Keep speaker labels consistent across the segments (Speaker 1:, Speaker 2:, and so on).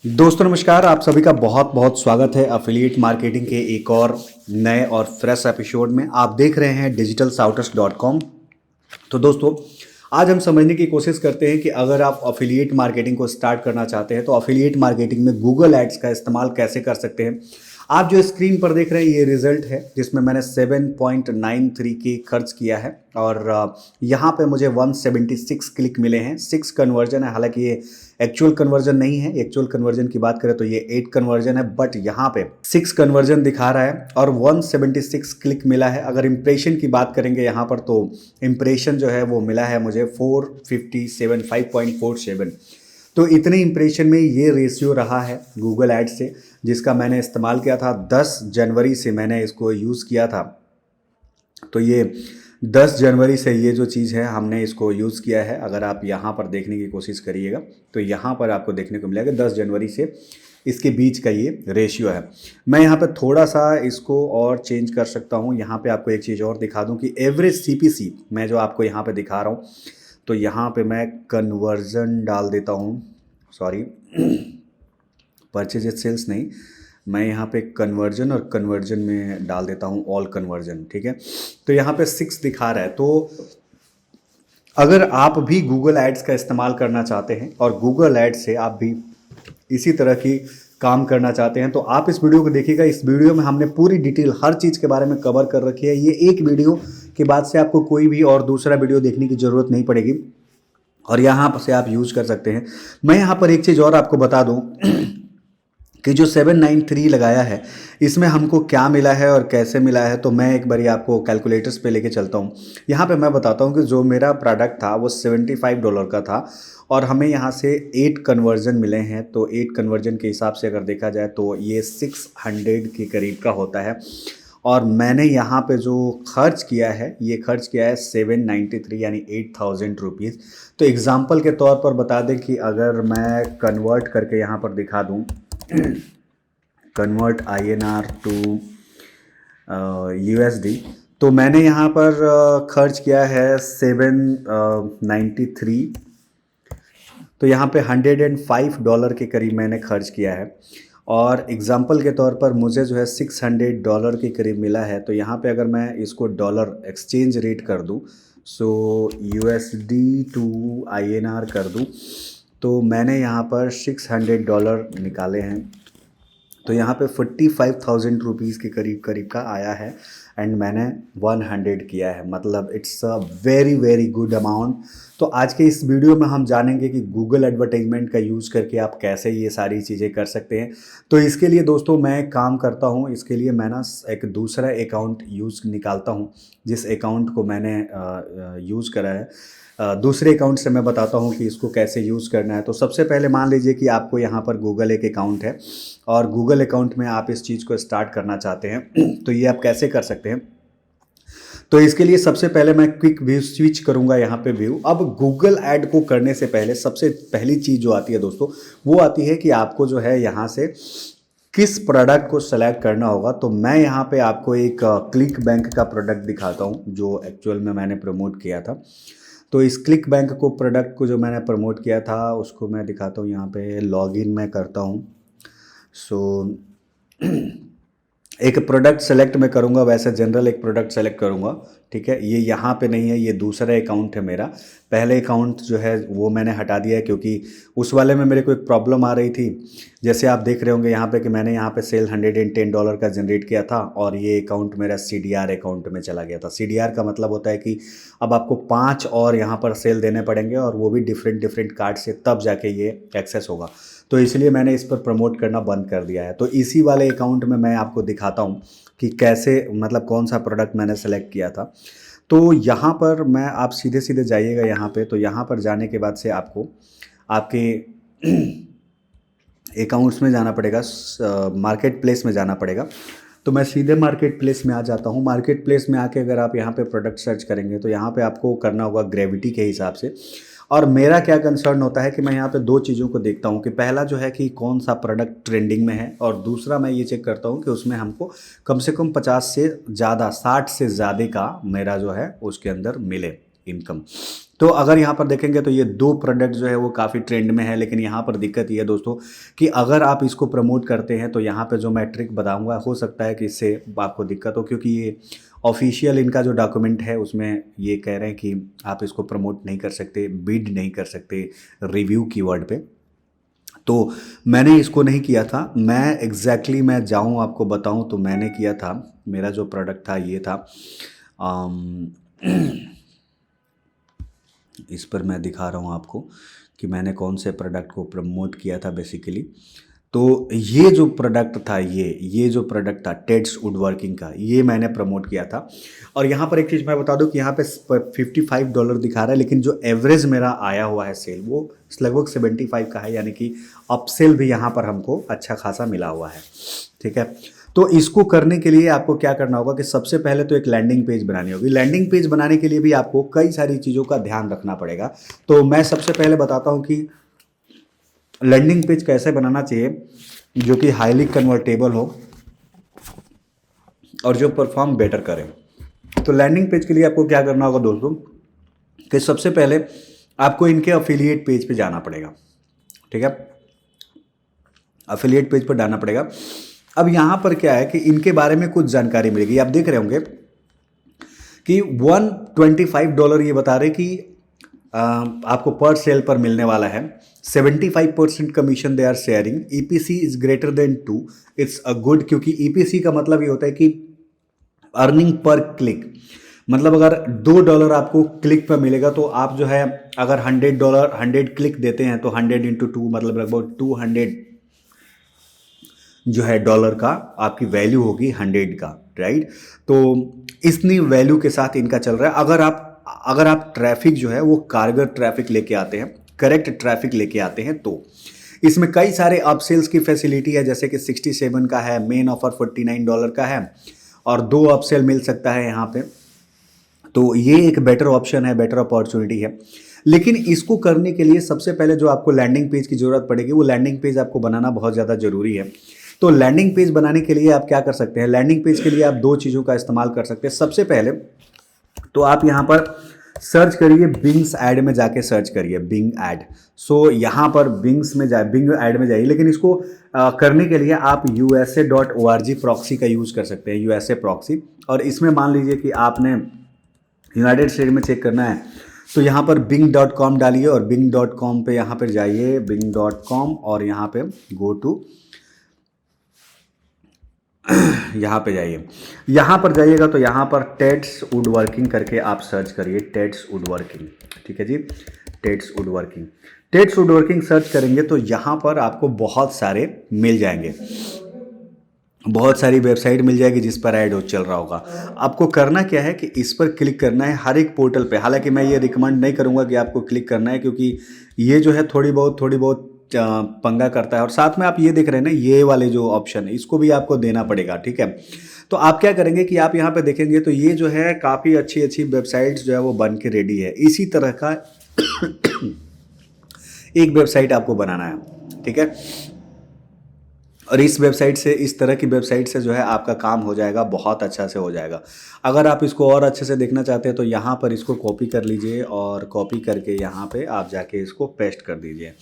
Speaker 1: दोस्तों नमस्कार, आप सभी का बहुत बहुत स्वागत है अफिलिएट मार्केटिंग के एक और नए और फ्रेश एपिसोड में। आप देख रहे हैं digitalsoutters.com। तो दोस्तों आज हम समझने की कोशिश करते हैं कि अगर आप अफिलिएट मार्केटिंग को स्टार्ट करना चाहते हैं तो अफिलिएट मार्केटिंग में गूगल एड्स का इस्तेमाल कैसे कर सकते हैं। आप जो स्क्रीन पर देख रहे हैं ये रिजल्ट है जिसमें मैंने 7.93 के खर्च किया है और यहाँ पे मुझे 176 क्लिक मिले हैं। 6 कन्वर्जन है, हालांकि ये एक्चुअल कन्वर्जन नहीं है। एक्चुअल कन्वर्जन की बात करें तो ये 8 कन्वर्जन है, बट यहाँ पे 6 कन्वर्जन दिखा रहा है और 176 क्लिक मिला है। अगर इंप्रेशन की बात करेंगे यहाँ पर तो इंप्रेशन जो है वो मिला है मुझे 457 5.47। तो इतने इंप्रेशन में ये रेशियो रहा है गूगल एड से, जिसका मैंने इस्तेमाल किया था 10 जनवरी से मैंने इसको यूज़ किया था। तो ये 10 जनवरी से ये जो चीज़ है हमने इसको यूज़ किया है। अगर आप यहाँ पर देखने की कोशिश करिएगा तो यहाँ पर आपको देखने को मिलेगा 10 जनवरी से इसके बीच का ये रेशियो है। मैं यहाँ पे थोड़ा सा इसको और चेंज कर सकता हूँ। यहाँ पे आपको एक चीज़ और दिखा दूँ कि एवरेज CPC मैं जो आपको यहाँ पे दिखा रहा हूँ, तो यहाँ पे मैं कन्वर्जन डाल देता हूँ, सॉरी परचेज सेल्स नहीं, मैं यहाँ पे कन्वर्जन और कन्वर्जन में डाल देता हूँ ऑल कन्वर्जन। ठीक है, तो यहाँ पे 6 दिखा रहा है। तो अगर आप भी गूगल एड्स का इस्तेमाल करना चाहते हैं और गूगल एड्स से आप भी इसी तरह की काम करना चाहते हैं तो आप इस वीडियो को देखिएगा। इस वीडियो में हमने पूरी डिटेल हर चीज़ के बारे में कवर कर रखी है। ये एक वीडियो के बाद से आपको कोई भी और दूसरा वीडियो देखने की ज़रूरत नहीं पड़ेगी और यहाँ से आप यूज़ कर सकते हैं। मैं यहाँ पर एक चीज़ और आपको बता दूँ कि जो 793 लगाया है इसमें हमको क्या मिला है और कैसे मिला है, तो मैं एक बारी आपको कैलकुलेटर्स पे लेके चलता हूँ। यहाँ पे मैं बताता हूँ कि जो मेरा प्रोडक्ट था वो $75 का था और हमें यहाँ से 8 कन्वर्जन मिले हैं। तो 8 कन्वर्जन के हिसाब से अगर देखा जाए तो ये 600 के करीब का होता है और मैंने यहाँ पे जो खर्च किया है ये खर्च किया है 793 यानी 8000 रुपीज़। तो एग्ज़ाम्पल के तौर पर बता दें कि अगर मैं कन्वर्ट करके यहाँ पर दिखा दूँ कन्वर्ट INR टू USD, तो मैंने यहाँ पर खर्च किया है 793। तो यहाँ पे $105 के करीब मैंने खर्च किया है और एग्ज़ाम्पल के तौर पर मुझे जो है $600 के करीब मिला है। तो यहाँ पे अगर मैं इसको डॉलर एक्सचेंज रेट कर दूँ, सो USD टू INR कर दूँ, तो मैंने यहाँ पर $600 निकाले हैं। तो यहाँ पे 45,000 रुपीज़ के करीब करीब का आया है एंड मैंने 100 किया है, मतलब it's a very very good amount. तो आज के इस वीडियो में हम जानेंगे कि गूगल एडवर्टाइजमेंट का यूज़ करके आप कैसे ये सारी चीज़ें कर सकते हैं। तो इसके लिए दोस्तों मैं काम करता हूँ, इसके लिए मैं ना एक दूसरा अकाउंट यूज़ निकालता हूँ जिस अकाउंट को मैंने यूज़ करा है। दूसरे अकाउंट से मैं बताता हूँ कि इसको कैसे यूज़ करना है। तो सबसे पहले मान लीजिए कि आपको यहाँ पर गूगल एक अकाउंट है और गूगल अकाउंट में आप इस चीज़ को स्टार्ट करना चाहते हैं तो ये आप कैसे कर सकते हैं। तो इसके लिए सबसे पहले मैं क्विक व्यू स्विच करूंगा यहाँ पे व्यू। अब गूगल ऐड को करने से पहले सबसे पहली चीज़ जो आती है दोस्तों वो आती है कि आपको जो है यहाँ से किस प्रोडक्ट को सेलेक्ट करना होगा। तो मैं यहाँ पे आपको एक क्लिक बैंक का प्रोडक्ट दिखाता हूँ जो एक्चुअल में मैंने प्रमोट किया था। तो इस क्लिक बैंक को प्रोडक्ट को जो मैंने प्रमोट किया था उसको मैं दिखाता हूँ। यहाँ पे लॉगिन मैं करता हूँ। सो एक प्रोडक्ट सेलेक्ट मैं करूँगा, वैसे जनरल एक प्रोडक्ट सेलेक्ट करूँगा। ठीक है, ये यहाँ पे नहीं है, ये दूसरा अकाउंट है मेरा। पहले अकाउंट जो है वो मैंने हटा दिया है क्योंकि उस वाले में मेरे को एक प्रॉब्लम आ रही थी। जैसे आप देख रहे होंगे यहाँ पे कि मैंने यहाँ पे सेल $110 का जनरेट किया था और ये अकाउंट मेरा CDR अकाउंट में चला गया था। CDR का मतलब होता है कि अब आपको 5 और यहाँ पर सेल देने पड़ेंगे और वो भी डिफरेंट कार्ड से, तब जाके ये एक्सेस होगा। तो इसलिए मैंने इस पर प्रमोट करना बंद कर दिया है। तो इसी वाले अकाउंट में मैं आपको दिखाता हूँ कि कैसे, मतलब कौन सा प्रोडक्ट मैंने सेलेक्ट किया था। तो यहाँ पर मैं, आप सीधे सीधे जाइएगा यहाँ पे। तो यहाँ पर जाने के बाद से आपको आपके अकाउंट्स में जाना पड़ेगा, मार्केट प्लेस में जाना पड़ेगा। तो मैं सीधे मार्केट प्लेस में आ जाता हूँ। मार्केट प्लेस में आके अगर आप यहाँ पे प्रोडक्ट सर्च करेंगे तो यहाँ पे आपको करना होगा ग्रेविटी के हिसाब से। और मेरा क्या कंसर्न होता है कि मैं यहाँ पे 2 चीज़ों को देखता हूँ कि पहला जो है कि कौन सा प्रोडक्ट ट्रेंडिंग में है और दूसरा मैं ये चेक करता हूँ कि उसमें हमको कम से कम 50 से ज़्यादा, 60 से ज़्यादा का मेरा जो है उसके अंदर मिले। इनकम। तो अगर यहाँ पर देखेंगे तो ये दो प्रोडक्ट जो है वो काफ़ी ट्रेंड में है, लेकिन यहाँ पर दिक्कत ये है दोस्तों कि अगर आप इसको प्रमोट करते हैं तो यहाँ पे जो मैं ट्रिक बताऊँगा हो सकता है कि इससे आपको दिक्कत हो, क्योंकि ये ऑफिशियल इनका जो डॉक्यूमेंट है उसमें ये कह रहे हैं कि आप इसको प्रमोट नहीं कर सकते, बिड नहीं कर सकते रिव्यू कीवर्ड पे। तो मैंने इसको नहीं किया था। मैं एग्जैक्टली मैं जाऊँ आपको बताऊँ तो मैंने किया था, मेरा जो प्रोडक्ट था ये था। इस पर मैं दिखा रहा हूँ आपको कि मैंने कौन से प्रोडक्ट को प्रमोट किया था बेसिकली। तो ये जो प्रोडक्ट था, ये जो प्रोडक्ट था टेड्स वुडवर्किंग का, ये मैंने प्रमोट किया था। और यहाँ पर एक चीज़ मैं बता दूँ कि यहाँ पे $55 दिखा रहा है, लेकिन जो एवरेज मेरा आया हुआ है सेल वो लगभग 75 का है, यानी कि अपसेल भी यहाँ पर हमको अच्छा खासा मिला हुआ है। ठीक है, तो इसको करने के लिए आपको क्या करना होगा कि सबसे पहले तो एक लैंडिंग पेज बनानी होगी। लैंडिंग पेज बनाने के लिए भी आपको कई सारी चीज़ों का ध्यान रखना पड़ेगा। तो मैं सबसे पहले बताता हूँ कि लैंडिंग पेज कैसे बनाना चाहिए जो कि हाईली कन्वर्टेबल हो और जो परफॉर्म बेटर करे। तो लैंडिंग पेज के लिए आपको क्या करना होगा दोस्तों कि सबसे पहले आपको इनके अफिलिएट पेज पे जाना पड़ेगा। ठीक है, अफिलिएट पेज पर जाना पड़ेगा। अब यहाँ पर क्या है कि इनके बारे में कुछ जानकारी मिलेगी। आप देख रहे होंगे कि $125 ये बता रहे कि आपको पर सेल पर मिलने वाला है। 75% कमीशन दे are sharing. EPC is greater than 2, it's a good, क्योंकि EPC का मतलब ये होता है कि अर्निंग पर क्लिक। मतलब अगर $2 आपको क्लिक पर मिलेगा तो आप जो है अगर $100 क्लिक देते हैं तो 100 × 2 मतलब लगभग 200 जो है डॉलर का आपकी वैल्यू होगी 100 का, राइट। तो इतनी वैल्यू के साथ इनका चल रहा है। अगर आप ट्रैफिक जो है वो कारगर ट्रैफिक लेके आते हैं, करेक्ट ट्रैफिक लेके आते हैं, तो इसमें कई सारे अपसेल्स की फैसिलिटी है, जैसे कि 67 का है, मेन ऑफर $49 का है और 2 अपसेल मिल सकता है यहाँ पे। तो ये एक बेटर ऑप्शन है, बेटर अपॉर्चुनिटी है। लेकिन इसको करने के लिए सबसे पहले जो आपको लैंडिंग पेज की ज़रूरत पड़ेगी, वो लैंडिंग पेज आपको बनाना बहुत ज़्यादा ज़रूरी है। तो लैंडिंग पेज बनाने के लिए आप क्या कर सकते हैं, लैंडिंग पेज के लिए आप 2 चीज़ों का इस्तेमाल कर सकते हैं। सबसे पहले तो आप यहाँ पर सर्च करिए, बिंग्स ऐड में जाके सर्च करिए बिंग ऐड। सो यहाँ पर बिंग ऐड में जाइए, लेकिन इसको करने के लिए आप USA.org प्रॉक्सी का यूज़ कर सकते हैं, USA प्रॉक्सी। और इसमें मान लीजिए कि आपने यूनाइटेड स्टेट में चेक करना है तो यहाँ पर bing.com डालिए और bing.com पे यहाँ पर जाइए, bing.com, और यहाँ पे गो टू यहाँ पे जाइए। यहाँ पर जाइएगा तो यहाँ पर टेड्स वुडवर्किंग करके आप सर्च करिए, टेड्स वुडवर्किंग। ठीक है जी, टेड्स वुडवर्किंग सर्च करेंगे तो यहाँ पर आपको बहुत सारे मिल जाएंगे, बहुत सारी वेबसाइट मिल जाएगी जिस पर ऐड चल रहा होगा। आपको करना क्या है कि इस पर क्लिक करना है हर एक पोर्टल पे। हालांकि मैं ये रिकमेंड नहीं करूँगा कि आपको क्लिक करना है, क्योंकि ये जो है थोड़ी बहुत पंगा करता है। और साथ में आप ये देख रहे हैं ना, ये वाले जो ऑप्शन है इसको भी आपको देना पड़ेगा। ठीक है, तो आप क्या करेंगे कि आप यहाँ पे देखेंगे तो ये जो है काफ़ी अच्छी वेबसाइट्स जो है वो बन के रेडी है। इसी तरह का एक वेबसाइट आपको बनाना है। ठीक है, और इस वेबसाइट से, इस तरह की वेबसाइट से जो है आपका काम हो जाएगा, बहुत अच्छा से हो जाएगा। अगर आप इसको और अच्छे से देखना चाहते हैं तो यहाँ पर इसको कॉपी कर लीजिए और कॉपी करके यहाँ पे आप जाके इसको पेस्ट कर दीजिए।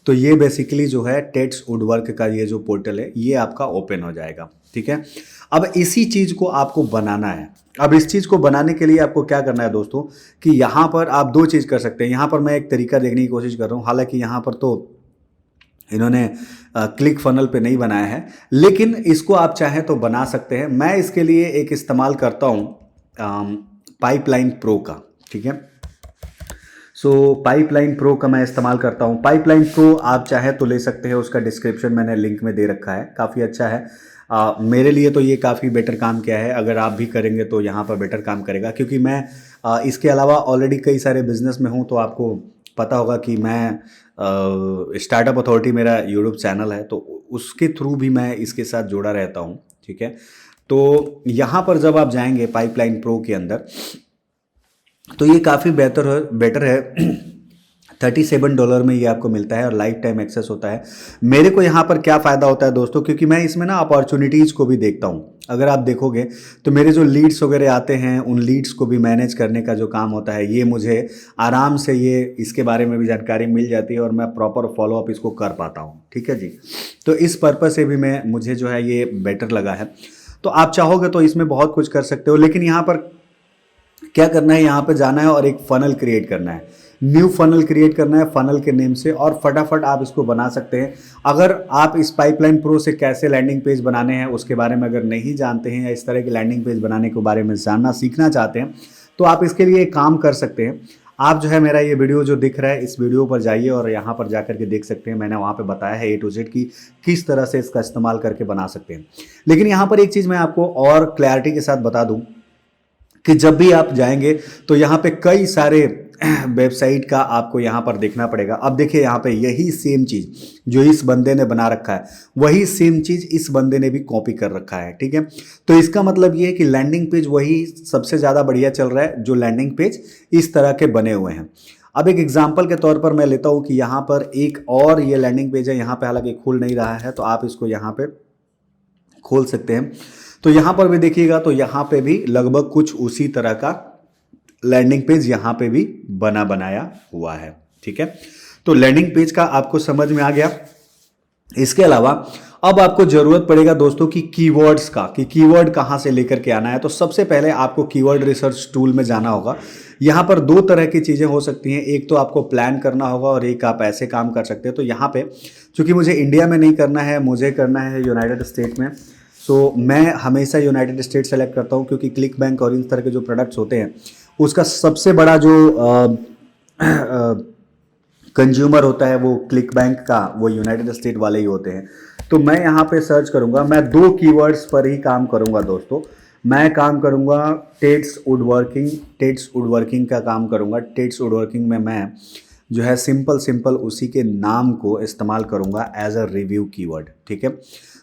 Speaker 1: तो ये बेसिकली जो है टेड्स वुडवर्क का ये जो पोर्टल है ये आपका ओपन हो जाएगा। ठीक है, अब इसी चीज़ को आपको बनाना है। अब इस चीज़ को बनाने के लिए आपको क्या करना है दोस्तों कि यहाँ पर आप 2 चीज़ कर सकते हैं। यहाँ पर मैं एक तरीका देखने की कोशिश कर रहा हूँ, हालांकि यहाँ पर तो इन्होंने क्लिक फनल पे नहीं बनाया है, लेकिन इसको आप चाहें तो बना सकते हैं। मैं इसके लिए एक इस्तेमाल करता हूँ पाइपलाइन प्रो का। ठीक है, सो पाइपलाइन प्रो का मैं इस्तेमाल करता हूँ। पाइपलाइन प्रो आप चाहे तो ले सकते हैं, उसका डिस्क्रिप्शन मैंने लिंक में दे रखा है, काफ़ी अच्छा है। मेरे लिए तो ये काफ़ी बेटर काम किया है। अगर आप भी करेंगे तो यहाँ पर बेटर काम करेगा, क्योंकि मैं इसके अलावा ऑलरेडी कई सारे बिजनेस में हूँ। तो आपको पता होगा कि मैं स्टार्टअप अथॉरिटी मेरा यूट्यूब चैनल है, तो उसके थ्रू भी मैं इसके साथ जुड़ा रहता हूँ। ठीक है, तो यहाँ पर जब आप जाएंगे पाइपलाइन प्रो के अंदर तो ये काफ़ी बेटर है। $37 में ये आपको मिलता है और लाइफ टाइम एक्सेस होता है। मेरे को यहाँ पर क्या फ़ायदा होता है दोस्तों, क्योंकि मैं इसमें ना अपॉर्चुनिटीज़ को भी देखता हूँ। अगर आप देखोगे तो मेरे जो लीड्स वगैरह आते हैं उन लीड्स को भी मैनेज करने का जो काम होता है ये मुझे आराम से ये इसके बारे में भी जानकारी मिल जाती है और मैं प्रॉपर फॉलोअप इसको कर पाता हूँ। ठीक है जी। तो इस पर्पज़ से भी मैं मुझे जो है ये बेटर लगा है। तो आप चाहोगे तो इसमें बहुत कुछ कर सकते हो, लेकिन यहाँ पर क्या करना है, यहाँ पे जाना है और एक फनल क्रिएट करना है, न्यू फनल क्रिएट करना है फनल के नेम से, और फटाफट आप इसको बना सकते हैं। अगर आप इस पाइपलाइन प्रो से कैसे लैंडिंग पेज बनाने हैं उसके बारे में अगर नहीं जानते हैं या इस तरह की लैंडिंग पेज बनाने के बारे में जानना सीखना चाहते हैं तो आप इसके लिए एक काम कर सकते हैं। आप जो है मेरा ये वीडियो जो दिख रहा है इस वीडियो पर जाइए और यहाँ पर जाकर के देख सकते हैं, मैंने वहाँ पे बताया है A to Z की किस तरह से इसका इस्तेमाल करके बना सकते हैं। लेकिन यहाँ पर एक चीज़ मैं आपको और क्लैरिटी के साथ बता दूँ कि जब भी आप जाएंगे तो यहाँ पे कई सारे वेबसाइट का आपको यहाँ पर देखना पड़ेगा। अब देखिए यहाँ पे यही सेम चीज़ जो इस बंदे ने बना रखा है वही सेम चीज़ इस बंदे ने भी कॉपी कर रखा है। ठीक है, तो इसका मतलब ये है कि लैंडिंग पेज वही सबसे ज़्यादा बढ़िया चल रहा है जो लैंडिंग पेज इस तरह के बने हुए हैं। अब एक एग्जाम्पल के तौर पर मैं लेता हूँ कि यहाँ पर एक और ये लैंडिंग पेज है, यहाँ पे हालांकि खुल नहीं रहा है तो आप इसको यहाँ पे खोल सकते हैं। तो यहाँ पर भी देखिएगा तो यहाँ पे भी लगभग कुछ उसी तरह का लैंडिंग पेज यहाँ पे भी बना बनाया हुआ है। ठीक है, तो लैंडिंग पेज का आपको समझ में आ गया। इसके अलावा अब आपको जरूरत पड़ेगा दोस्तों की कीवर्ड्स का, कि कीवर्ड कहाँ से लेकर के आना है। तो सबसे पहले आपको कीवर्ड रिसर्च टूल में जाना होगा। यहाँ पर दो तरह की चीज़ें हो सकती हैं, एक तो आपको प्लान करना होगा और एक आप ऐसे काम कर सकते हैं। तो यहाँ पे चूंकि मुझे इंडिया में नहीं करना है, मुझे करना है यूनाइटेड स्टेट में, सो मैं हमेशा यूनाइटेड स्टेट सेलेक्ट करता हूँ क्योंकि क्लिक बैंक और इन तरह के जो प्रोडक्ट्स होते हैं उसका सबसे बड़ा जो कंज्यूमर होता है वो क्लिक बैंक का वो यूनाइटेड स्टेट वाले ही होते हैं। तो मैं यहाँ पे सर्च करूँगा, मैं दो कीवर्ड्स पर ही काम करूँगा दोस्तों। मैं काम करूँगा टेड्स वुडवर्किंग का काम करूँगा। टेड्स वुडवर्किंग में मैं जो है सिंपल उसी के नाम को इस्तेमाल करूँगा एज अ रिव्यू कीवर्ड। ठीक है,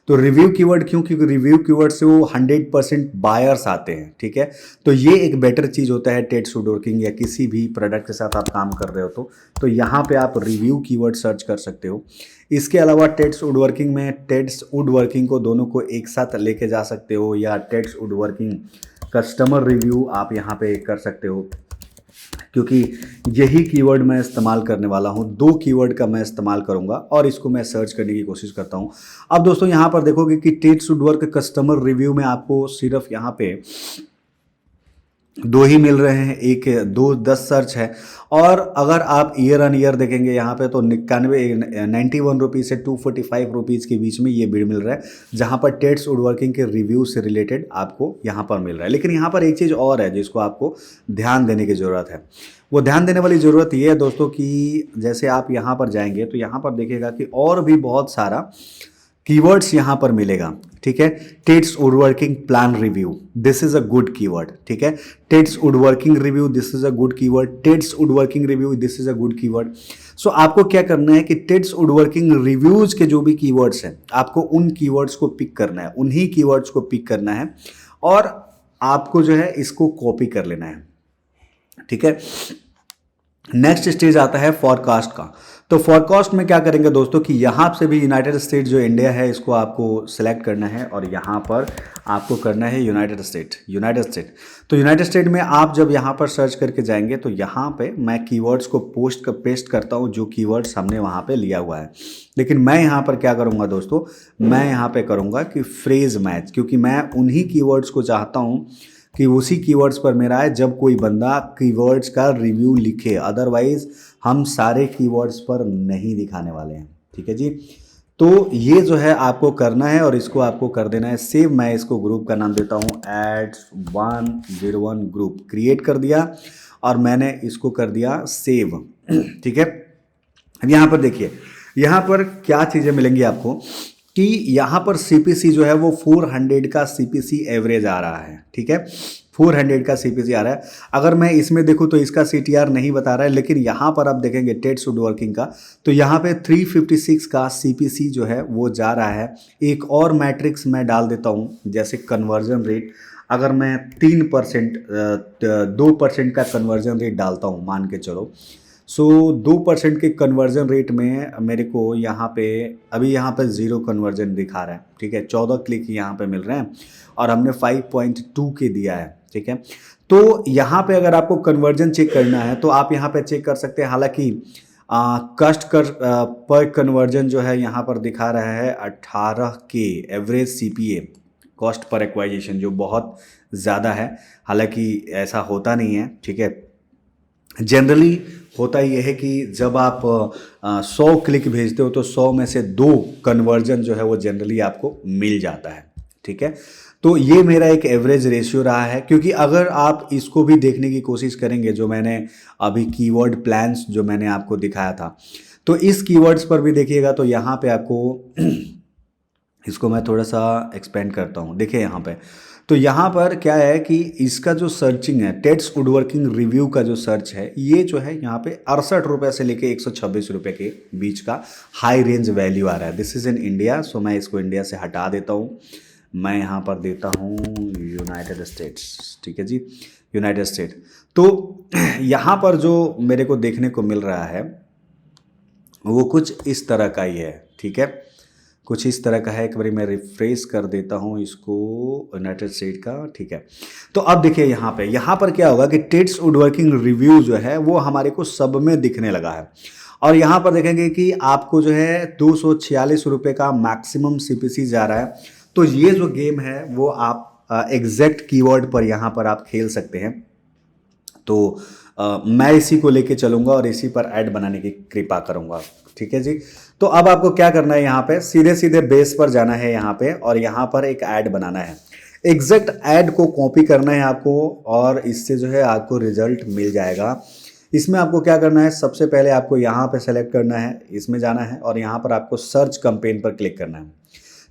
Speaker 1: तो रिव्यू कीवर्ड क्यों? क्योंकि रिव्यू कीवर्ड से वो 100% बायर्स आते हैं। ठीक है, तो ये एक बेटर चीज़ होता है टेड्स वुडवर्किंग या किसी भी प्रोडक्ट के साथ आप काम कर रहे हो तो यहाँ पे आप रिव्यू कीवर्ड सर्च कर सकते हो। इसके अलावा टेड्स वुडवर्किंग में टेड्स वुडवर्किंग को दोनों को एक साथ लेके जा सकते हो, या टेड्स वुडवर्किंग कस्टमर रिव्यू आप यहाँ पे कर सकते हो, क्योंकि यही कीवर्ड मैं इस्तेमाल करने वाला हूँ। दो कीवर्ड का मैं इस्तेमाल करूँगा और इसको मैं सर्च करने की कोशिश करता हूँ। अब दोस्तों यहाँ पर देखोगे कि टेड्स वुडवर्क कस्टमर रिव्यू में आपको सिर्फ यहाँ पे दो ही मिल रहे हैं, एक 10 सर्च है। और अगर आप ईयर ऑन ईयर देखेंगे यहाँ पे तो 91 रुपीज़ से 245 रुपीज़ के बीच में ये बिड मिल रहा है, जहाँ पर टेड्स वुडवर्किंग के रिव्यू से रिलेटेड आपको यहाँ पर मिल रहा है। लेकिन यहाँ पर एक चीज़ और है जिसको आपको ध्यान देने की ज़रूरत है। वो ध्यान देने वाली ज़रूरत ये है दोस्तों कि जैसे आप यहाँ पर जाएंगे तो यहाँ पर देखिएगा कि और भी बहुत सारा कीवर्ड्स यहाँ पर मिलेगा। ठीक है, Ted's woodworking plan review, this is a good keyword. ठीक है, Ted's woodworking review, this is a good keyword. Ted's woodworking review, this is a good keyword. सो आपको क्या करना है कि टेड्स वुडवर्किंग रिव्यूज के जो भी कीवर्ड्स हैं आपको उन कीवर्ड्स को पिक करना है, उन्हीं कीवर्ड्स को पिक करना है और आपको जो है इसको कॉपी कर लेना है। ठीक है, नेक्स्ट स्टेज आता है फॉरकास्ट का। तो फॉरकास्ट में क्या करेंगे दोस्तों कि यहाँ से भी यूनाइटेड स्टेट जो इंडिया है इसको आपको सेलेक्ट करना है और यहाँ पर आपको करना है यूनाइटेड स्टेट। तो यूनाइटेड स्टेट में आप जब यहाँ पर सर्च करके जाएंगे तो यहाँ पे मैं कीवर्ड्स को पेस्ट करता हूँ जो कीवर्ड्स हमने वहाँ पे लिया हुआ है। लेकिन मैं यहाँ पर क्या करूँगा दोस्तों, मैं यहाँ पे करूँगा कि फ्रेज मैच, क्योंकि मैं उन्हीं कीवर्ड्स को चाहता हूँ कि उसी कीवर्ड्स पर मेरा है जब कोई बंदा कीवर्ड्स का रिव्यू लिखे। अदरवाइज हम सारे कीवर्ड्स पर नहीं दिखाने वाले हैं। ठीक है जी, तो ये जो है आपको करना है और इसको आपको कर देना है सेव। मैं इसको ग्रुप का नाम देता हूँ Ads101 ग्रुप, क्रिएट कर दिया और मैंने इसको कर दिया सेव। ठीक है, अब यहाँ पर देखिए यहाँ पर क्या चीज़ें मिलेंगी आपको कि यहाँ पर CPC जो है वो 400 का CPC एवरेज आ रहा है। ठीक है, 400 का CPC आ रहा है। अगर मैं इसमें देखूँ तो इसका CTR नहीं बता रहा है, लेकिन यहाँ पर आप देखेंगे टेड्स वुडवर्किंग का तो यहाँ पे 356 का CPC जो है वो जा रहा है। एक और मैट्रिक्स मैं डाल देता हूँ, जैसे कन्वर्जन रेट। अगर मैं 2% का कन्वर्जन रेट डालता हूँ मान के चलो, सो 2% के कन्वर्जन रेट में मेरे को यहाँ पे अभी यहाँ पे ज़ीरो कन्वर्जन दिखा रहा है, ठीक है। 14 क्लिक यहाँ पे मिल रहे हैं और हमने 5.2 के दिया है, ठीक है। तो यहाँ पे अगर आपको कन्वर्जन चेक करना है तो आप यहाँ पे चेक कर सकते हैं। हालांकि कस्ट कर पर कन्वर्जन जो है यहाँ पर दिखा रहा है 18 के एवरेज CPA, कॉस्ट पर एक्वाइजिशन, जो बहुत ज़्यादा है। हालांकि ऐसा होता नहीं है, ठीक है। जनरली होता ये है कि जब आप 100 क्लिक भेजते हो तो 100 में से 2 कन्वर्जन जो है वो जनरली आपको मिल जाता है, ठीक है। तो ये मेरा एक एवरेज रेशियो रहा है, क्योंकि अगर आप इसको भी देखने की कोशिश करेंगे, जो मैंने अभी कीवर्ड प्लान्स जो मैंने आपको दिखाया था, तो इस कीवर्ड्स पर भी देखिएगा तो यहाँ पे आपको इसको मैं थोड़ा सा एक्सपेंड करता हूँ। देखिए यहाँ पे, तो यहाँ पर क्या है कि इसका जो सर्चिंग है, टेड्स वुडवर्किंग रिव्यू का जो सर्च है, ये जो है यहाँ पे 68 रुपये से लेके 126 रुपये के बीच का हाई रेंज वैल्यू आ रहा है। दिस इज़ इन इंडिया, सो मैं इसको इंडिया से हटा देता हूँ। मैं यहाँ पर देता हूँ यूनाइटेड स्टेट्स, ठीक है जी, यूनाइटेड स्टेट। तो यहाँ पर जो मेरे को देखने को मिल रहा है वो कुछ इस तरह का ही है, ठीक है, कुछ इस तरह का है। एक बार मैं रिफ्रेश कर देता हूँ इसको, यूनाइटेड स्टेट का, ठीक है। तो अब देखिए यहाँ पर क्या होगा कि टेड्स वुडवर्किंग रिव्यू जो है वो हमारे को सब में दिखने लगा है। और यहाँ पर देखेंगे कि आपको जो है 246 रुपये का मैक्सिमम CPC जा रहा है। तो ये जो गेम है वो आप एग्जैक्ट कीवर्ड पर यहाँ पर आप खेल सकते हैं। तो मैं इसी को लेके चलूँगा और इसी पर ऐड बनाने की कृपा करूँगा, ठीक है जी। तो अब आपको क्या करना है, यहाँ पे सीधे सीधे बेस पर जाना है यहाँ पे, और यहाँ पर एक ऐड बनाना है। एग्जैक्ट ऐड को कॉपी करना है आपको, और इससे जो है आपको रिजल्ट मिल जाएगा। इसमें आपको क्या करना है, सबसे पहले आपको यहाँ पे सेलेक्ट करना है, इसमें जाना है और यहाँ पर आपको सर्च कैंपेन पर क्लिक करना है,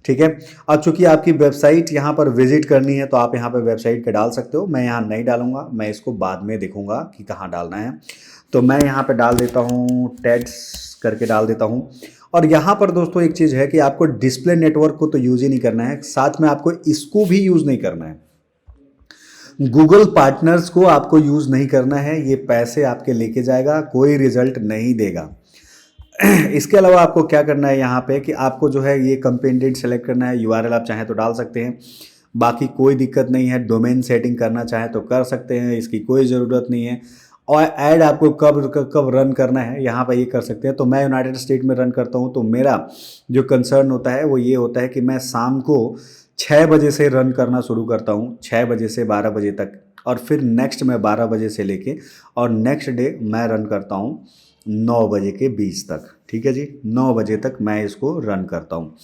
Speaker 1: ठीक है। अब चूंकि आपकी वेबसाइट यहाँ पर विजिट करनी है तो आप यहाँ पर वेबसाइट का डाल सकते हो। मैं यहाँ नहीं डालूंगा, मैं इसको बाद में देखूंगा कि कहाँ डालना है। तो मैं यहाँ पे डाल देता हूँ, टेड्स करके डाल देता हूँ। और यहाँ पर दोस्तों एक चीज़ है कि आपको डिस्प्ले नेटवर्क को तो यूज़ ही नहीं करना है, साथ में आपको इसको भी यूज़ नहीं करना है। गूगल पार्टनर्स को आपको यूज़ नहीं करना है, ये पैसे आपके लेके जाएगा, कोई रिजल्ट नहीं देगा। इसके अलावा आपको क्या करना है यहाँ पे कि आपको जो है ये कंपेन डेट सेलेक्ट करना है। URL आप चाहें तो डाल सकते हैं, बाकी कोई दिक्कत नहीं है। डोमेन सेटिंग करना चाहें तो कर सकते हैं, इसकी कोई ज़रूरत नहीं है। और ऐड आपको कब रन करना है यहाँ पर ये कर सकते हैं। तो मैं यूनाइटेड स्टेट में रन करता हूँ, तो मेरा जो कंसर्न होता है वो ये होता है कि मैं शाम को 6 बजे से रन करना शुरू करता हूँ, 6 बजे से 12 बजे तक, और फिर नेक्स्ट मैं 12 बजे से लेके और नेक्स्ट डे मैं रन करता हूँ 9 बजे के बीच तक, ठीक है जी। 9 बजे तक मैं इसको रन करता हूँ।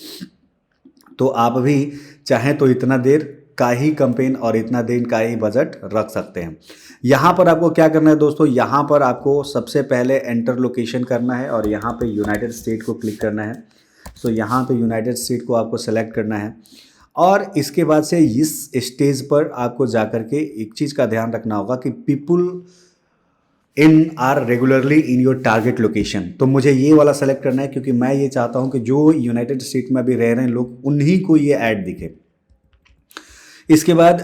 Speaker 1: तो आप भी चाहें तो इतना देर का ही कैंपेन और इतना देर का ही बजट रख सकते हैं। यहाँ पर आपको क्या करना है दोस्तों, यहाँ पर आपको सबसे पहले एंटर लोकेशन करना है और यहाँ पे यूनाइटेड स्टेट को क्लिक करना है। सो यहाँ पे यूनाइटेड स्टेट को आपको सेलेक्ट करना है, और इसके बाद से इस स्टेज पर आपको जाकर के एक चीज़ का ध्यान रखना होगा कि people are regularly in your target location. तो मुझे ये वाला सेलेक्ट करना है, क्योंकि मैं ये चाहता हूँ कि जो यूनाइटेड स्टेट में अभी रह रहे हैं लोग, उन्हीं को ये ऐड दिखे। इसके बाद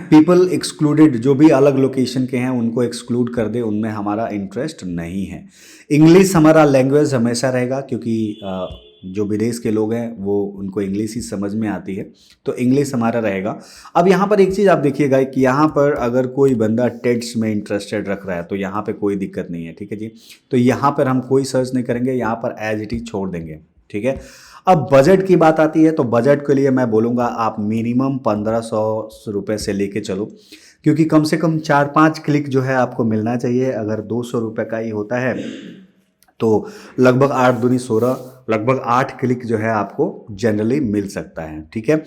Speaker 1: पीपल एक्सक्लूडेड, जो भी अलग लोकेशन के हैं उनको एक्सक्लूड कर दे, उनमें हमारा इंटरेस्ट नहीं है। इंग्लिश हमारा लैंग्वेज हमेशा रहेगा, क्योंकि जो विदेश के लोग हैं वो उनको इंग्लिश ही समझ में आती है, तो इंग्लिश हमारा रहेगा। अब यहाँ पर एक चीज़ आप देखिएगा कि यहाँ पर अगर कोई बंदा टेड्स में इंटरेस्टेड रख रहा है तो यहाँ पे कोई दिक्कत नहीं है, ठीक है जी। तो यहाँ पर हम कोई सर्च नहीं करेंगे, यहाँ पर एज इट इज छोड़ देंगे, ठीक है। अब बजट की बात आती है, तो बजट के लिए मैं बोलूँगा आप मिनिमम 1500 रुपये से लेके चलो, क्योंकि कम से कम 4-5 क्लिक जो है आपको मिलना चाहिए। अगर 200 रुपये का ही होता है तो लगभग 8 दूनी 16, लगभग 8 क्लिक जो है आपको जनरली मिल सकता है, ठीक है।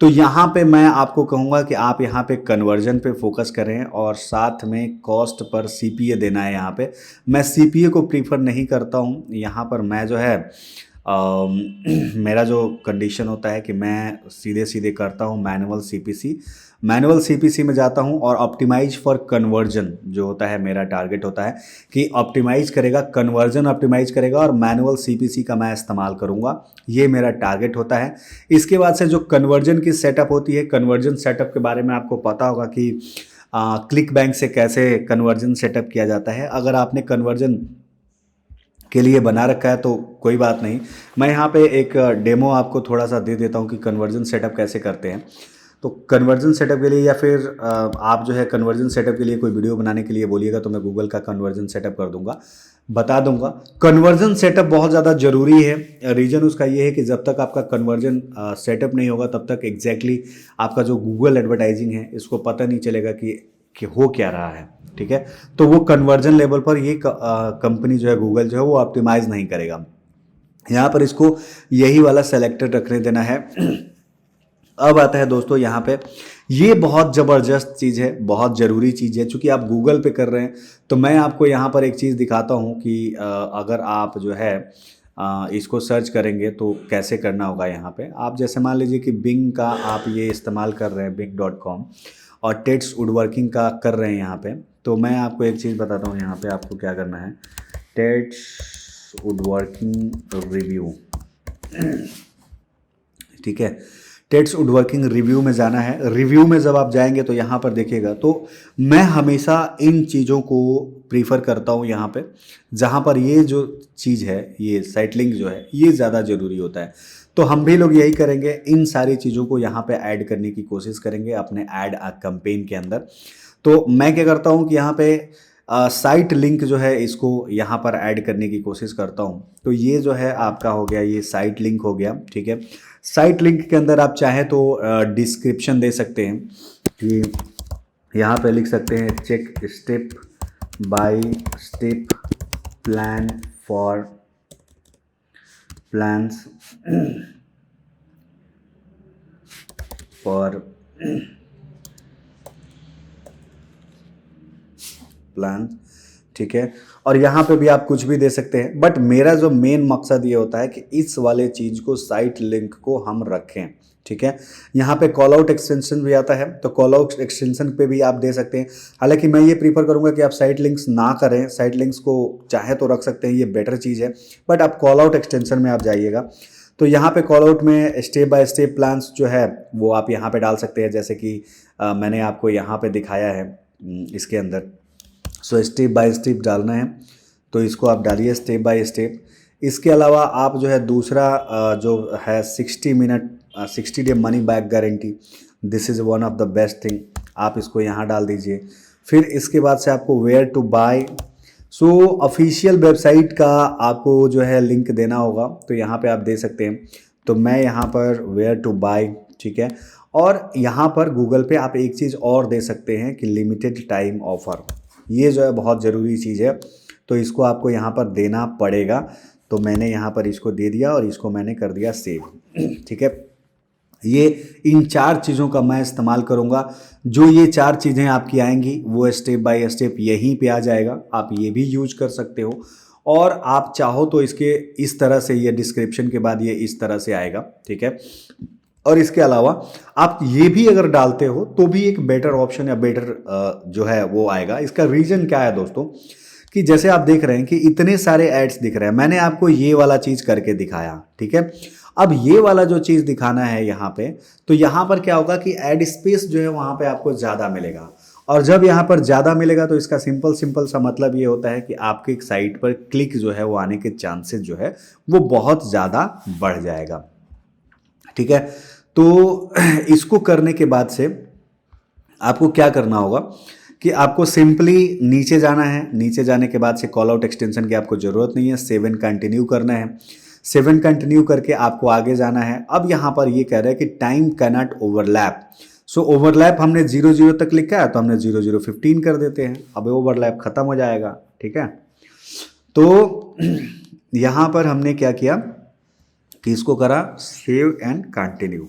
Speaker 1: तो यहाँ पे मैं आपको कहूँगा कि आप यहाँ पे कन्वर्जन पे फोकस करें और साथ में कॉस्ट पर CPA देना है। यहाँ पे मैं CPA को प्रीफर नहीं करता हूँ। यहाँ पर मैं जो है मेरा जो कंडीशन होता है कि मैं सीधे सीधे करता हूँ मैनुअल CPC में जाता हूँ, और ऑप्टिमाइज फॉर कन्वर्जन जो होता है मेरा टारगेट होता है कि ऑप्टिमाइज करेगा, कन्वर्जन ऑप्टिमाइज करेगा, और मैनुअल CPC का मैं इस्तेमाल करूँगा, ये मेरा टारगेट होता है। इसके बाद से जो कन्वर्जन की सेटअप होती है, कन्वर्जन सेटअप के बारे में आपको पता होगा कि क्लिक बैंक से कैसे कन्वर्जन सेटअप किया जाता है। अगर आपने कन्वर्जन के लिए बना रखा है, तो कोई बात नहीं। मैं यहाँ पे एक डेमो आपको थोड़ा सा दे देता हूँ कि कन्वर्जन सेटअप कैसे करते हैं। तो कन्वर्जन सेटअप के लिए या फिर आप जो है कन्वर्जन सेटअप के लिए कोई वीडियो बनाने के लिए बोलिएगा तो मैं गूगल का कन्वर्जन सेटअप कर दूंगा, बता दूंगा। कन्वर्जन सेटअप बहुत ज़्यादा ज़रूरी है। रीज़न उसका ये है कि जब तक आपका कन्वर्जन सेटअप नहीं होगा तब तक एग्जैक्टली आपका जो गूगल एडवर्टाइजिंग है इसको पता नहीं चलेगा कि हो क्या रहा है, ठीक है। तो वो कन्वर्जन लेवल पर ये कंपनी जो है गूगल जो है वो ऑप्टिमाइज़ नहीं करेगा। यहाँ पर इसको यही वाला सेलेक्टेड रखने देना है। अब आता है दोस्तों यहाँ पे, ये बहुत ज़बरदस्त चीज़ है, बहुत ज़रूरी चीज़ है। चूँकि आप गूगल पे कर रहे हैं तो मैं आपको यहाँ पर एक चीज़ दिखाता हूँ कि अगर आप जो है इसको सर्च करेंगे तो कैसे करना होगा। यहाँ पे आप जैसे मान लीजिए कि बिंग का आप ये इस्तेमाल कर रहे हैं bing.com और टेक्स्ट वुडवर्किंग का कर रहे हैं यहाँ पे, तो मैं आपको एक चीज़ बताता हूँ। यहाँ पे आपको क्या करना है, टेक्स्ट वुडवर्किंग रिव्यू, ठीक है। टेक्स्ट वुडवर्किंग रिव्यू में जाना है। रिव्यू में जब आप जाएंगे तो यहाँ पर देखिएगा, तो मैं हमेशा इन चीज़ों को प्रीफर करता हूँ यहाँ पे, जहाँ पर ये जो चीज़ है, ये साइट लिंक जो है ये ज़्यादा ज़रूरी होता है। तो हम भी लोग यही करेंगे, इन सारी चीज़ों को यहाँ पे ऐड करने की कोशिश करेंगे अपने ऐड कैंपेन के अंदर। तो मैं क्या करता हूँ कि यहाँ पे साइट लिंक जो है इसको यहाँ पर ऐड करने की कोशिश करता हूँ। तो ये जो है आपका हो गया, ये साइट लिंक हो गया, ठीक है। साइट लिंक के अंदर आप चाहें तो डिस्क्रिप्शन दे सकते हैं कि यहाँ पे लिख सकते हैं check step by step plan for plans for plan, ठीक है। और यहाँ पे भी आप कुछ भी दे सकते हैं, बट मेरा जो मेन मकसद ये होता है कि इस वाले चीज़ को, साइट लिंक को हम रखें, ठीक है। यहाँ पे कॉल आउट एक्सटेंशन भी आता है, तो कॉल आउट एक्सटेंशन पे भी आप दे सकते हैं। हालांकि मैं ये प्रीफर करूँगा कि आप साइट लिंक्स ना करें, साइट लिंक्स को चाहे तो रख सकते हैं, ये बेटर चीज़ है, बट आप कॉल आउट एक्सटेंशन में आप जाइएगा। तो यहाँ पे कॉल आउट में स्टेप बाय स्टेप प्लान्स जो है वो आप यहाँ पे डाल सकते हैं, जैसे कि मैंने आपको यहाँ पे दिखाया है इसके अंदर। सो स्टेप बाय स्टेप डालना है, तो इसको आप डालिए स्टेप बाय स्टेप। इसके अलावा आप जो है दूसरा जो है 60 day money back guarantee, this is one of the best thing, आप इसको यहाँ डाल दीजिए। फिर इसके बाद से आपको where to buy, so official website का आपको जो है लिंक देना होगा, तो यहाँ पे आप दे सकते हैं। तो मैं यहाँ पर वेयर टू बाय, ठीक है। और यहाँ पर गूगल पे आप एक चीज़ और दे सकते हैं कि लिमिटेड टाइम ऑफ़र, ये जो है बहुत ज़रूरी चीज़ है, तो इसको आपको यहाँ पर देना पड़ेगा। तो मैंने यहाँ पर इसको दे दिया और इसको मैंने कर दिया सेव, ठीक है। ये इन 4 चीज़ों का मैं इस्तेमाल करूँगा। जो ये 4 चीज़ें आपकी आएंगी वो स्टेप बाय स्टेप यहीं पे आ जाएगा, आप ये भी यूज कर सकते हो। और आप चाहो तो इसके इस तरह से, ये डिस्क्रिप्शन के बाद ये इस तरह से आएगा, ठीक है। और इसके अलावा आप ये भी अगर डालते हो तो भी एक बेटर ऑप्शन या बेटर जो है वो आएगा। इसका रीज़न क्या है दोस्तों, कि जैसे आप देख रहे हैं कि इतने सारे एड्स दिख रहे हैं, मैंने आपको ये वाला चीज़ करके दिखाया, ठीक है। अब ये वाला जो चीज़ दिखाना है यहाँ पे, तो यहाँ पर क्या होगा कि एड स्पेस जो है वहाँ पे आपको ज़्यादा मिलेगा। और जब यहाँ पर ज़्यादा मिलेगा तो इसका सिंपल सा मतलब ये होता है कि आपके साइट पर क्लिक जो है वो आने के चांसेस जो है वो बहुत ज़्यादा बढ़ जाएगा, ठीक है। तो इसको करने के बाद से आपको क्या करना होगा कि आपको सिंपली नीचे जाना है। नीचे जाने के बाद से कॉल आउट एक्सटेंशन की आपको ज़रूरत नहीं है, 7 कंटिन्यू करना है। 7 कंटिन्यू करके आपको आगे जाना है। अब यहाँ पर ये कह रहा है कि टाइम कैनॉट ओवरलैप। सो ओवरलैप हमने 0 तक लिखा है, तो हमने 0 कर देते हैं। अब ओवरलैप ख़त्म हो जाएगा, ठीक है। तो यहाँ पर हमने क्या किया कि इसको करा सेव एंड कंटिन्यू।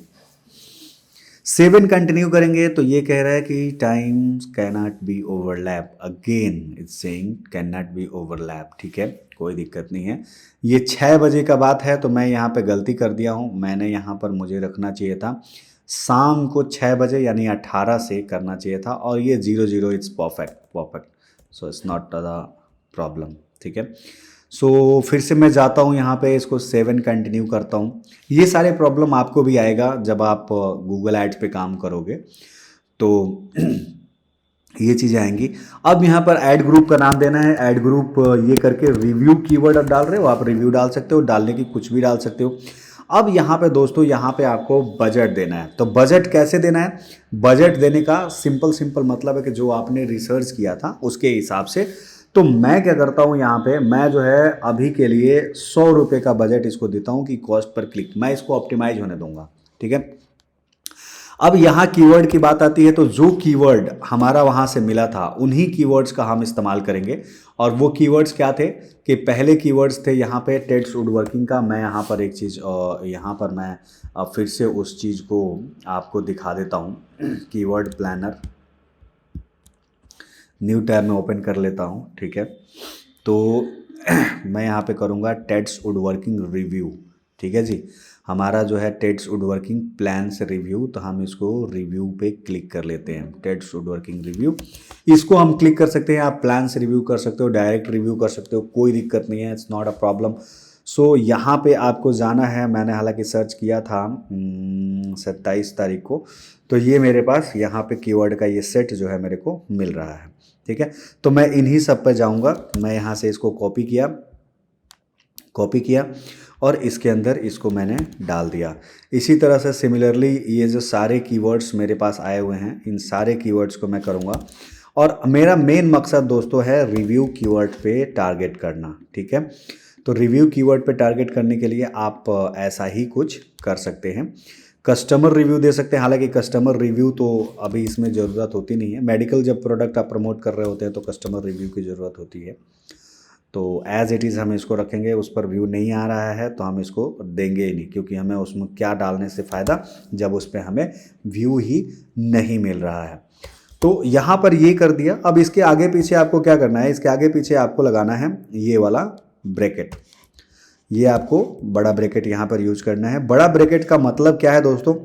Speaker 1: 7 कंटिन्यू करेंगे तो ये कह रहा है कि time cannot be overlap, again it's saying cannot be overlap, ठीक है, कोई दिक्कत नहीं है। ये 6 बजे का बात है, तो मैं यहाँ पे गलती कर दिया हूँ। मैंने यहाँ पर मुझे रखना चाहिए था शाम को 6 बजे, यानी 18 से करना चाहिए था। और ये 0 it's perfect, so it's not the problem, ठीक है। सो फिर से मैं जाता हूँ यहाँ पे, इसको 7 कंटिन्यू करता हूँ। ये सारे प्रॉब्लम आपको भी आएगा जब आप गूगल एड्स पे काम करोगे। तो ये चीज़ें आएंगी। अब यहाँ पर ऐड ग्रुप का नाम देना है, ऐड ग्रुप ये करके रिव्यू कीवर्ड आप डाल रहे हो, आप रिव्यू डाल सकते हो, डालने की कुछ भी डाल सकते हो। अब यहाँ पे दोस्तों, यहाँ पे आपको बजट देना है। तो बजट कैसे देना है? बजट देने का सिंपल मतलब है कि जो आपने रिसर्च किया था उसके हिसाब से। तो मैं क्या करता हूँ, यहाँ पे मैं जो है अभी के लिए 100 रुपये का बजट इसको देता हूँ कि कॉस्ट पर क्लिक, मैं इसको ऑप्टिमाइज होने दूंगा। ठीक है। अब यहाँ कीवर्ड की बात आती है, तो जो कीवर्ड हमारा वहाँ से मिला था उन्हीं कीवर्ड्स का हम इस्तेमाल करेंगे। और वो कीवर्ड्स क्या थे कि पहले कीवर्ड्स थे यहाँ पे टेक्स्ट वुडवर्किंग का। मैं यहाँ पर एक चीज़ यहाँ पर मैं फिर से उस चीज़ को आपको दिखा देता हूँ। कीवर्ड प्लानर न्यू टैब में ओपन कर लेता हूँ। ठीक है। तो मैं यहाँ पे करूँगा टेक्स्ट वुडवर्किंग रिव्यू। ठीक है जी, हमारा जो है टेक्स्ट वुडवर्किंग प्लान से रिव्यू, तो हम इसको रिव्यू पे क्लिक कर लेते हैं। टेक्स्ट वुडवर्किंग रिव्यू, इसको हम क्लिक कर सकते हैं। आप प्लान से रिव्यू कर सकते हो, डायरेक्ट रिव्यू कर सकते हो, कोई दिक्कत नहीं है, इट्स नॉट अ प्रॉब्लम। सो यहाँ पे आपको जाना है। मैंने हालांकि सर्च किया था 27 तारीख को, तो ये मेरे पास यहाँ पे कीवर्ड का ये सेट जो है मेरे को मिल रहा है। ठीक है। तो मैं इन्हीं सब पे जाऊँगा। मैं यहाँ से इसको कॉपी किया और इसके अंदर इसको मैंने डाल दिया। इसी तरह से सिमिलरली ये जो सारे कीवर्ड्स मेरे पास आए हुए हैं, इन सारे कीवर्ड्स को मैं करूँगा। और मेरा मेन मकसद दोस्तों है रिव्यू कीवर्ड पे टारगेट करना। ठीक है। तो रिव्यू कीवर्ड पे टारगेट करने के लिए आप ऐसा ही कुछ कर सकते हैं। कस्टमर रिव्यू दे सकते हैं। हालांकि कस्टमर रिव्यू तो अभी इसमें ज़रूरत होती नहीं है। मेडिकल जब प्रोडक्ट आप प्रमोट कर रहे होते हैं तो कस्टमर रिव्यू की ज़रूरत होती है। तो एज़ इट इज़ हम इसको रखेंगे। उस पर व्यू नहीं आ रहा है तो हम इसको देंगे ही नहीं, क्योंकि हमें उसमें क्या डालने से फ़ायदा जब उस पर हमें व्यू ही नहीं मिल रहा है। तो यहाँ पर ये कर दिया। अब इसके आगे पीछे आपको क्या करना है? इसके आगे पीछे आपको लगाना है ये वाला ब्रैकेट। ये आपको बड़ा ब्रैकेट यहाँ पर यूज करना है। बड़ा ब्रैकेट का मतलब क्या है दोस्तों?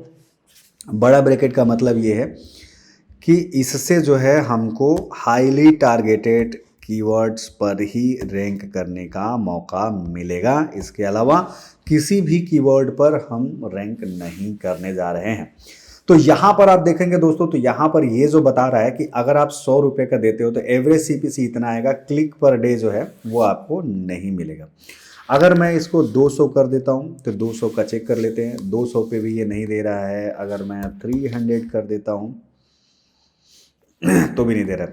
Speaker 1: बड़ा ब्रैकेट का मतलब ये है कि इससे जो है हमको हाईली टारगेटेड कीवर्ड्स पर ही रैंक करने का मौका मिलेगा। इसके अलावा किसी भी कीवर्ड पर हम रैंक नहीं करने जा रहे हैं। तो यहाँ पर आप देखेंगे दोस्तों, तो यहाँ पर ये जो बता रहा है कि अगर आप 100 रुपये का देते हो तो एवरेज CPC इतना आएगा, क्लिक पर डे जो है वो आपको नहीं मिलेगा। अगर मैं इसको 200 कर देता हूँ तो 200 का चेक कर लेते हैं। 200 पे भी ये नहीं दे रहा है। अगर मैं 300 कर देता हूँ तो भी नहीं दे रहा।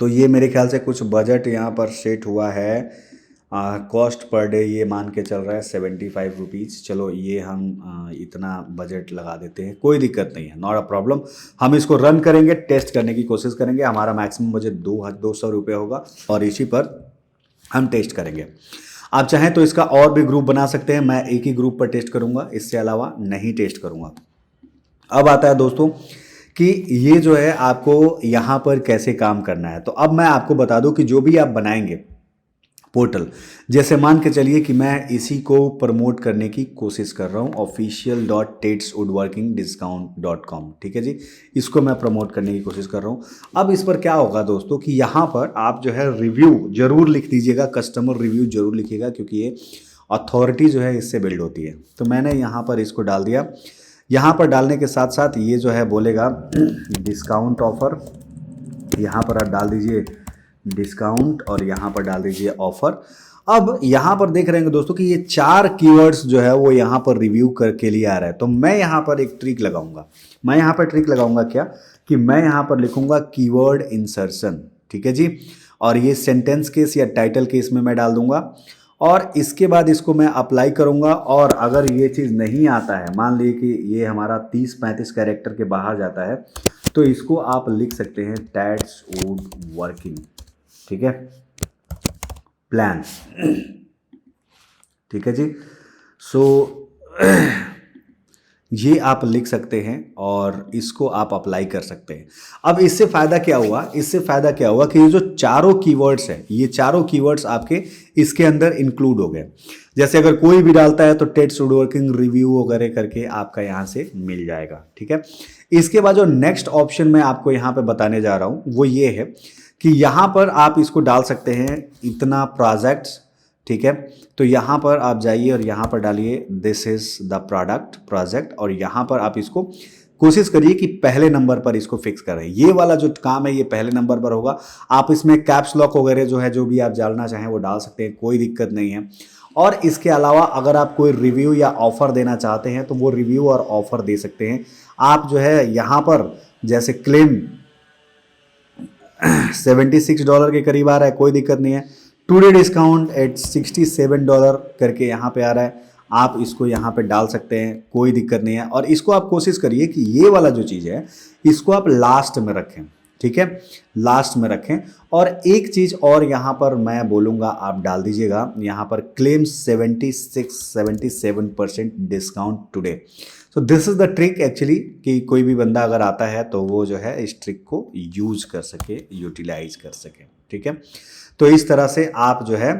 Speaker 1: तो ये मेरे ख्याल से कुछ बजट यहाँ पर सेट हुआ है। कॉस्ट पर डे ये मान के चल रहा है 75 रुपीज़। चलो ये हम इतना बजट लगा देते हैं, कोई दिक्कत नहीं है, नॉट अ प्रॉब्लम। हम इसको रन करेंगे, टेस्ट करने की कोशिश करेंगे। हमारा मैक्सिमम बजट 200 रुपये होगा और इसी पर हम टेस्ट करेंगे। आप चाहें तो इसका और भी ग्रुप बना सकते हैं। मैं एक ही ग्रुप पर टेस्ट करूँगा, इससे अलावा नहीं टेस्ट करूँगा। अब आता है दोस्तों कि ये जो है आपको यहाँ पर कैसे काम करना है। तो अब मैं आपको बता दूं कि जो भी आप बनाएंगे पोर्टल, जैसे मान के चलिए कि मैं इसी को प्रमोट करने की कोशिश कर रहा हूँ, official.textwoodworkingdiscount.com। ठीक है जी, इसको मैं प्रमोट करने की कोशिश कर रहा हूँ। अब इस पर क्या होगा दोस्तों कि यहाँ पर आप जो है रिव्यू जरूर लिख दीजिएगा, कस्टमर रिव्यू जरूर लिखिएगा, क्योंकि ये अथॉरिटी जो है इससे बिल्ड होती है। तो मैंने यहाँ पर इसको डाल दिया। यहाँ पर डालने के साथ साथ ये जो है बोलेगा डिस्काउंट ऑफर, यहाँ पर आप डाल दीजिए डिस्काउंट और यहाँ पर डाल दीजिए ऑफर। अब यहाँ पर देख रहे हैं दोस्तों कि ये 4 कीवर्ड्स जो है वो यहाँ पर रिव्यू करके लिए आ रहा है। तो मैं यहाँ पर एक ट्रिक लगाऊंगा। मैं यहाँ पर ट्रिक लगाऊंगा क्या कि मैं यहाँ पर लिखूंगा कीवर्ड इंसर्शन। ठीक है जी, और ये सेंटेंस केस या टाइटल केस में मैं डाल दूंगा और इसके बाद इसको मैं अप्लाई करूंगा। और अगर ये चीज़ नहीं आता है, मान लीजिए कि ये हमारा 30-35 कैरेक्टर के बाहर जाता है, तो इसको आप लिख सकते हैं टेक्स्ट वुडवर्किंग। ठीक है, प्लान। ठीक है जी। सो ये आप लिख सकते हैं और इसको आप अप्लाई कर सकते हैं। अब इससे फ़ायदा क्या हुआ? इससे फ़ायदा क्या हुआ कि ये जो चारों कीवर्ड्स हैं, ये चारों कीवर्ड्स आपके इसके अंदर इंक्लूड हो गए। जैसे अगर कोई भी डालता है तो टेक्स्ट वुडवर्किंग रिव्यू वगैरह करके आपका यहाँ से मिल जाएगा। ठीक है। इसके बाद जो नेक्स्ट ऑप्शन मैं आपको यहाँ पे बताने जा रहा हूँ वो ये है कि यहाँ पर आप इसको डाल सकते हैं इतना प्रोजेक्ट्स। ठीक है, तो यहाँ पर आप जाइए और यहाँ पर डालिए दिस इज़ द प्रोजेक्ट, और यहाँ पर आप इसको कोशिश करिए कि पहले नंबर पर इसको फिक्स करें। ये वाला जो काम है ये पहले नंबर पर होगा। आप इसमें कैप्स लॉक वगैरह जो है जो भी आप डालना चाहें वो डाल सकते हैं, कोई दिक्कत नहीं है। और इसके अलावा अगर आप कोई रिव्यू या ऑफर देना चाहते हैं तो वो रिव्यू और ऑफर दे सकते हैं। आप जो है यहाँ पर जैसे क्लेम $76 के करीब आ रहा है, कोई दिक्कत नहीं है। टुडे डिस्काउंट एट $67 करके यहाँ पे आ रहा है, आप इसको यहाँ पे डाल सकते हैं, कोई दिक्कत नहीं है। और इसको आप कोशिश करिए कि ये वाला जो चीज़ है इसको आप लास्ट में रखें, ठीक है, लास्ट में रखें। और एक चीज़ और यहाँ पर मैं बोलूँगा आप डाल दीजिएगा, यहाँ पर claim 77% discount today. So this is the trick actually कि कोई भी बंदा अगर आता है तो वो जो है इस ट्रिक को यूज कर सके, यूटिलाइज कर सके, ठीक है। तो इस तरह से आप जो है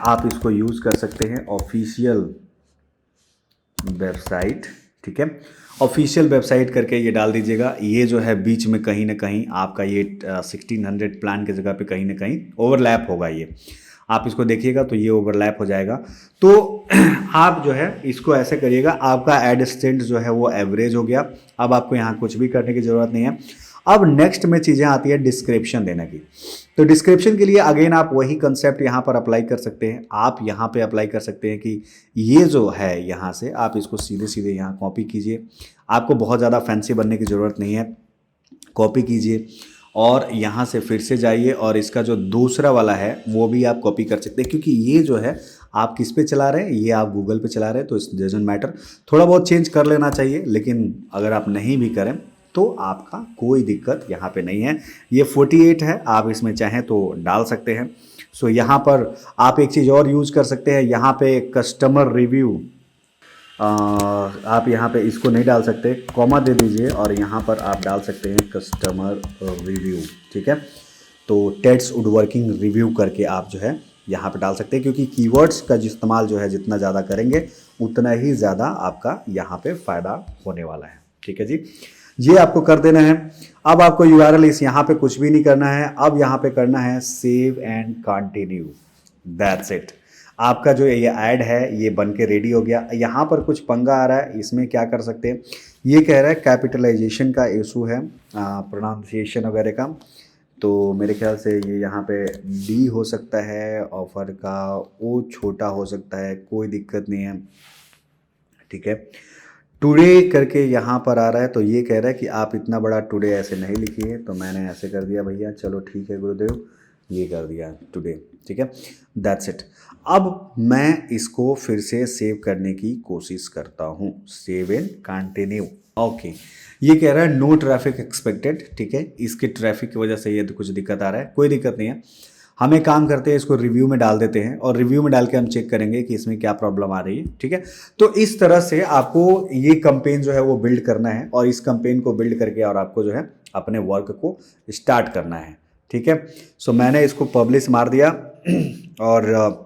Speaker 1: आप इसको यूज कर सकते हैं। ऑफिशियल वेबसाइट, ठीक है, ऑफिशियल वेबसाइट करके ये डाल दीजिएगा। ये जो है बीच में कहीं ना कहीं आपका ये 1600 प्लान की जगह पे कहीं ना कहीं ओवरलैप होगा। ये आप इसको देखिएगा तो ये ओवरलैप हो जाएगा। तो आप जो है इसको ऐसे करिएगा, आपका एड स्टेंट जो है वो एवरेज हो गया। अब आपको यहाँ कुछ भी करने की ज़रूरत नहीं है। अब नेक्स्ट में चीज़ें आती है डिस्क्रिप्शन देने की। तो डिस्क्रिप्शन के लिए अगेन आप वही कंसेप्ट यहाँ पर अप्लाई कर सकते हैं। आप यहाँ पे अप्लाई कर सकते हैं कि ये जो है यहाँ से आप इसको सीधे सीधे यहाँ कॉपी कीजिए। आपको बहुत ज़्यादा फैंसी बनने की ज़रूरत नहीं है, कॉपी कीजिए और यहाँ से फिर से जाइए और इसका जो दूसरा वाला है वो भी आप कॉपी कर सकते हैं। क्योंकि ये जो है आप किस पे चला रहे हैं, ये आप गूगल पे चला रहे हैं तो इस डजंट मैटर, थोड़ा बहुत चेंज कर लेना चाहिए। लेकिन अगर आप नहीं भी करें तो आपका कोई दिक्कत यहाँ पे नहीं है। ये 48 है, आप इसमें चाहें तो डाल सकते हैं। सो यहाँ पर आप एक चीज़ और यूज़ कर सकते हैं, यहाँ पे कस्टमर रिव्यू आप यहाँ पे इसको नहीं डाल सकते, कॉमा दे दीजिए और यहाँ पर आप डाल सकते हैं कस्टमर रिव्यू, ठीक है। तो टेड्स वुडवर्किंग रिव्यू करके आप जो है यहाँ पे डाल सकते हैं। क्योंकि कीवर्ड्स का इस्तेमाल जो है जितना ज़्यादा करेंगे उतना ही ज़्यादा आपका यहाँ पे फ़ायदा होने वाला है, ठीक है जी। ये आपको कर देना है। अब आपको URL इस यहाँ पे कुछ भी नहीं करना है। अब यहाँ पे करना है save and continue, that's it. आपका जो ये ऐड है ये बन के रेडी हो गया। यहाँ पर कुछ पंगा आ रहा है, इसमें क्या कर सकते हैं, ये कह रहा है कैपिटलाइजेशन का इशू है, प्रोनाउंसिएशन वगैरह का। तो मेरे ख्याल से ये यहाँ पे डी हो सकता है, ऑफर का ओ छोटा हो सकता है, कोई दिक्कत नहीं है, ठीक है। टुडे करके यहाँ पर आ रहा है तो ये कह रहा है कि आप इतना बड़ा टुडे ऐसे नहीं लिखिए। तो मैंने ऐसे कर दिया भैया, चलो ठीक है गुरुदेव, ये कर दिया टुडे, ठीक है, दैट्स इट। अब मैं इसको फिर से सेव करने की कोशिश करता हूँ, सेव एंड कंटिन्यू। ओके, ये कह रहा है नो ट्रैफिक एक्सपेक्टेड, ठीक है, इसके ट्रैफिक की वजह से ये तो कुछ दिक्कत आ रहा है, कोई दिक्कत नहीं है। हम एक काम करते हैं, इसको रिव्यू में डाल देते हैं और रिव्यू में डाल के हम चेक करेंगे कि इसमें क्या प्रॉब्लम आ रही है, ठीक है। तो इस तरह से आपको ये कैंपेन जो है वो बिल्ड करना है और इस कैंपेन को बिल्ड करके और आपको जो है अपने वर्क को स्टार्ट करना है, ठीक है। सो मैंने इसको पब्लिश मार दिया और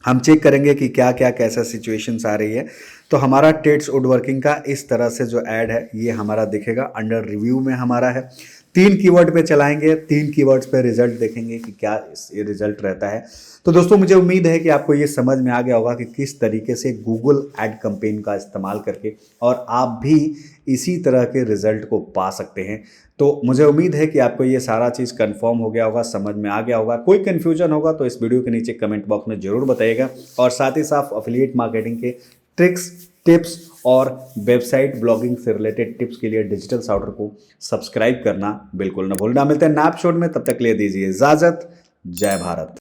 Speaker 1: हम चेक करेंगे कि क्या क्या कैसा सिचुएशंस आ रही है। तो हमारा टेड्स वुडवर्किंग का इस तरह से जो ऐड है ये हमारा दिखेगा, अंडर रिव्यू में हमारा है। 3 कीवर्ड पे चलाएंगे, 3 कीवर्ड्स पे रिजल्ट देखेंगे कि क्या ये रिजल्ट रहता है। तो दोस्तों मुझे उम्मीद है कि आपको ये समझ में आ गया होगा कि किस तरीके से गूगल ऐड कैंपेन का इस्तेमाल करके और आप भी इसी तरह के रिजल्ट को पा सकते हैं। तो मुझे उम्मीद है कि आपको ये सारा चीज़ कंफर्म हो गया होगा, समझ में आ गया होगा। कोई कन्फ्यूजन होगा तो इस वीडियो के नीचे कमेंट बॉक्स में ज़रूर बताइएगा और साथ ही साथ एफिलिएट मार्केटिंग के ट्रिक्स, टिप्स और वेबसाइट ब्लॉगिंग से रिलेटेड टिप्स के लिए डिजिटल साउटर को सब्सक्राइब करना बिल्कुल न भूलना। मिलते हैं नए एपिसोड में, तब तक ले दीजिए इजाज़त। जय भारत।